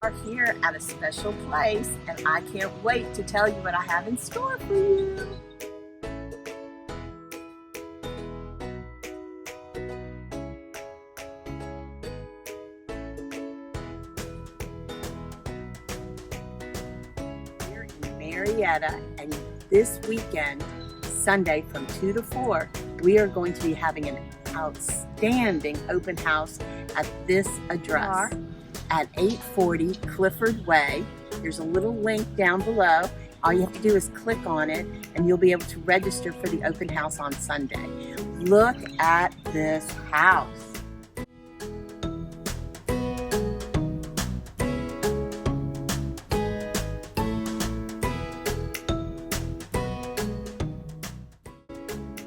We're here at a special place, and I can't wait to tell you what I have in store for you. We're in Marietta, and this weekend, Sunday from 2 to 4, we are going to be having an outstanding open house at this address at 840 Clifford Way. There's a little link down below. All you have to do is click on it and you'll be able to register for the open house on Sunday. Look at this house.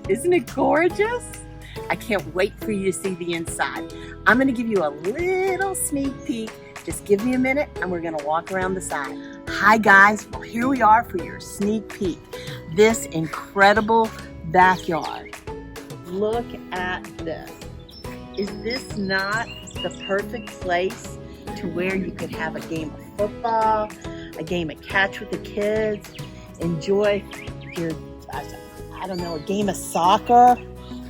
Isn't it gorgeous? I can't wait for you to see the inside. I'm gonna give you a little sneak peek. Just give me a minute and we're gonna walk around the side. Hi guys, well here we are for your sneak peek. This incredible backyard. Look at this. Is this not the perfect place to where you could have a game of football, a game of catch with the kids, enjoy your, I don't know, a game of soccer,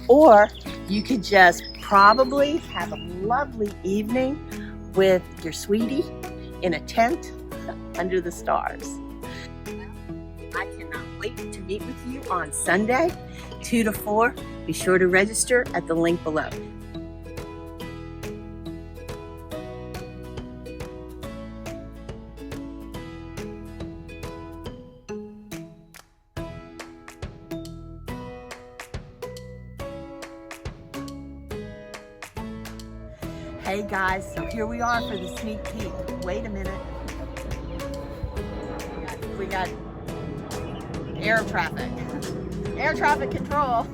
or you could just probably have a lovely evening with your sweetie in a tent under the stars. I cannot wait to meet with you on Sunday, 2 to 4. Be sure to register at the link below. Hey guys, so here we are for the sneak peek. Wait a minute. We got air traffic. Air traffic control.